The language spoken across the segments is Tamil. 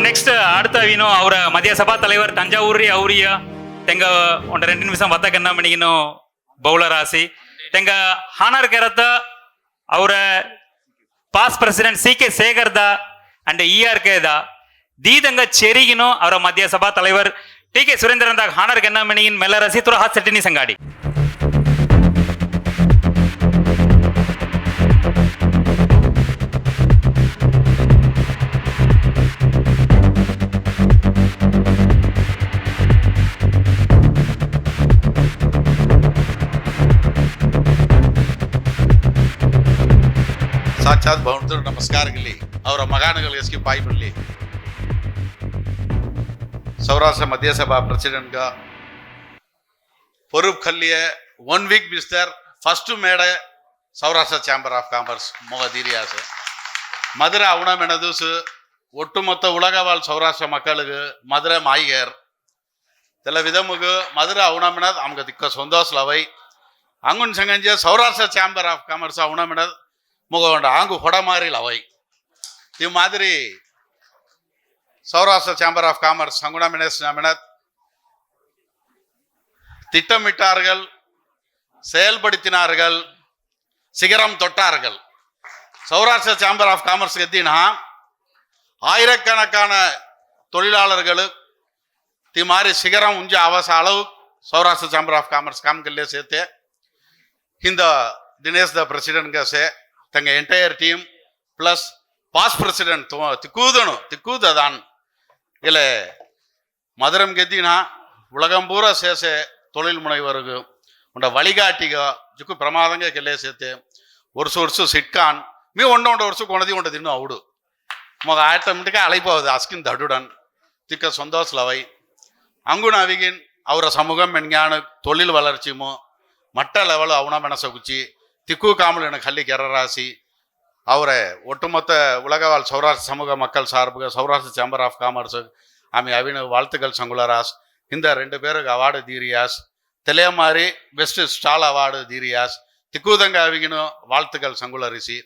ನೆಕ್ಸ್ಟ್ ಆಡ್ತಾ ವೀನು ಅವರ ಮಧ್ಯ ಸಭಾ ತಲೆವರ್ ತಂಜಾವೂರಿ ಅವರಿಯ ತೆಂಗ ಒಂದು 2 ನಿಮಿಷ ವತ್ತಕನ್ನ ಮಣಿಗಿನು ಬೌಲರ್ ಆಸಿ ತೆಂಗ ಹಾನರ್ ಕೆರತ ಅವರ ಪಾಸ್ ಪ್ರೆಸಿಡೆಂಟ್ ಸಿ.ಕೆ. சேகர்ದ ಅಂಡ್ ERK ದೀದಂಗ ಚೆರಿಗಿನು ಅವರ ಮಧ್ಯ ಸಭಾ தலைவர் ಟಿ.ಕೆ. ಸುರೇಂದ್ರನ್ ದಾಗ ಹಾನರ್ ಕೆನ್ನ ಮಣಿಗಿನ್ ಮೆಲ್ಲರಸಿ ತುರ ಹಾತ್ ಸೆಟ್ಟಿನಿ ಸಂಗಾಡಿ ಸಾಕ್ಷಾತ್ ಭಗವಂತರು ನಮಸ್ಕಾರಗಲಿ ಅವರ ಮಗಾನಗಳಿಗೆ ಎಸ್ಕಿ ಪಾಯಿ ಬಿಡಲಿ ಸೌರಾಷ್ಟ್ರ ಮಧ್ಯಸಭಾ ಪ್ರೆಸಿಡೆಂಟ್ಗ பொறுப்பு கல்லிய 1 வீக் பிஸ்டர் ஃபர்ஸ்ட் மேடை சௌராஷ்டிர சேம்பர் ஆஃப் காமர்ஸ் மொகதீரியாசு மதுரை அவனமெனதுசு ஒட்டுமொத்த உலகவாழ் சௌராஷ்டிர மக்களுக்கு மதுரை மாய்கர் தெல விதமுகு மதுரை அவனமெனது அவங்க திக்க சந்தோஷலவை அங்குன் சங்கஞ்ச சௌராஷ்டிர சேம்பர் ஆஃப் காமர்ஸ் அவனமெனது ಮುಗಗೊಂಡ ಆಂಗು ಹೊಡ ಮಾರಿ ಲವೈ ಈ ಮಾದರಿ சௌராஷ்டிர சேம்பர் ஆஃப் காமர்ஸ் சங்குணமினத் திட்டமிட்டார்கள், செயல்படுத்தினார்கள், சிகரம் தொட்டார்கள். சௌராஷ்டிர சேம்பர் ஆஃப் காமர்ஸ் எத்தினா ஆயிரக்கணக்கான தொழிலாளர்கள் தி மாதிரி சிகரம் உஞ்ச அவச அளவு சௌராஷ்டிர சேம்பர் ஆஃப் காமர்ஸ் काम के लिए சேர்த்து இந்த தினேஷ் த பிரசிடென்ட் का से தங்க entire team plus past president திக்கூததான் இல்லை மதுரம் கெத்தினா உலகம் பூரா சேசே தொழில் முனைவருக்கு உண்ட வழிகாட்டிக ஜுக்கு பிரமாதங்க கெல்லே சேர்த்து வருஷம் சிட்கான் மீ ஒன்று வருஷம் கொண்டதி உண்ட தின்னு அவுடு மக ஆட்டோமேட்டிக்காக அழைப்பாவது அஸ்கின் தடுடன் திக்க சந்தோஷலவை அங்குன அவிகின் அவர சமூகம் என்ஞான தொழில் வளர்ச்சியுமோ மட்ட லெவல் அவனா மனசை குச்சி திக்கு காமல் எனக்கு கல்லி கெரராசி அவரை ஒட்டுமொத்த உலகவாழ் சௌராஷ்டிர சமூக மக்கள் சார்புக சௌராஷ்டிர சேம்பர் ஆஃப் காமர்ஸு ஆமி அவின வாழ்த்துக்கள் சங்குலராஸ் இந்த 2 பேருக்கு அவார்டு தீரியாஸ் தெளிய மாதிரி பெஸ்ட் ஸ்டால் அவார்டு தீரியாஸ் திக்குதங்க அவிகினு வாழ்த்துக்கள் சங்குலரிசி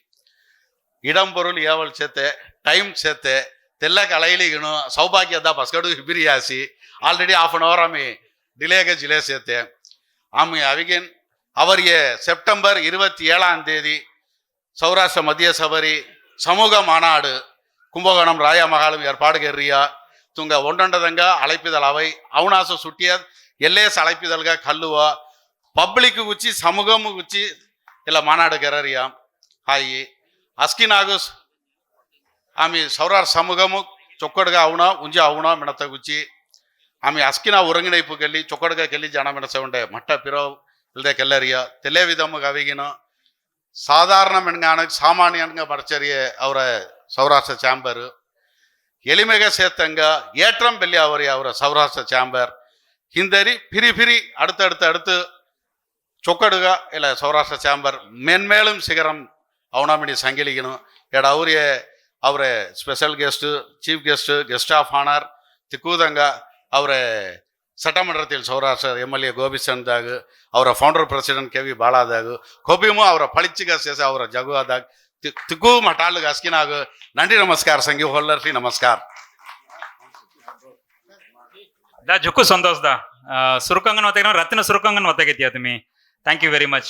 இடம் பொருள் ஏவல் சேர்த்து டைம் சேர்த்து தெல்ல கலையிலிகணும் சௌபாகியதா பஸ்கடு ஹிபிரியாசி ஆல்ரெடி ½ an hour ஆமி டிலேக ஜிலே சேர்த்து ஆமி அவிகின் அவரிய செப்டம்பர் 27ஆம் தேதி சௌராஷ்டிர மத்திய சபரி சமூக மாநாடு கும்பகோணம் ராயா மகாலும் ஏற்பாடு கெர்ரியா துங்க ஒன்றண்டதங்க அழைப்பிதழ் அவை அவனாச சுட்டிய எல்லேஸ் அழைப்பிதழ்க கல்லுவா பப்ளிக்கு குச்சி சமூகமு குச்சி இல்லை மாநாடு கெரரியா ஹாயி அஸ்கினாகுஸ் ஆமி சௌராஷ்டிர சமூகமு ಚೊಕ್ಕಡ್ಗ ಅವನ ಉಂಜ ಅವನ ಮೆಣತ ಗುಚ್ಚಿ ಆಮಿ ಅಸ್ಕಿನ ಒರಂಗಿಣೈಪು ಕೆಲ್ಲಿ ಚೊಕ್ಕಡ್ಗ ಕೆಲ್ಲಿ ಜನ ಮೆಣಸ ಉಂಡೆ ಮಟ್ಟ ಪಿರೋ ಇಲ್ದೆ ಕೆಲ್ಲರಿಯ ತೆಲೆ ವಿಧಮಗೆ ಅವಿಗಿನ சாதாரண மென்கானுக்கு சாமானியனுங்க பரச்சரிய அவரை சௌராஷ்டிர சேம்பர் எளிமைக சேர்த்தங்க ஏற்றம் பெல்லி அவரை அவரை சௌராஷ்டிர சேம்பர் ஹிந்தரி பிரி அடுத்து சொக்கடுக இல்லை சௌராஷ்டிர சேம்பர் மென்மேலும் சிகரம் அவனாமினி சங்கிலிக்கணும் எட அவரை special guest chief guest of honour திக்கூதங்க அவரை சட்டமன்றத்தில் சௌராஷ்டிர எம்எல்ஏ கோபிச்சந்தாக ಅವರ ಫೌಂಡರ್ ಪ್ರೆಸಿಡೆಂಟ್ ಕೆ ವಿ ಬಾಳಾದಾಗ ಕೊಬಿಮು ಅವರ ಪಳಿಚಿಗ ಸೇಸ ಅವರ ಜಗುವಾದಾಗ ತಿಕ್ಕು ಮಟಾಲ್ಗ ಅಸ್ಕಿನಾಗ ನಂಡಿ ನಮಸ್ಕಾರ ಸಂಗಿ ಹೊಲ್ಲರ್ಸಿ ನಮಸ್ಕಾರ दा झुकू संतोष दा सुरकंगन होते रत्न सुरकंगन होते तुम्ही थँक्यू व्हेरी मच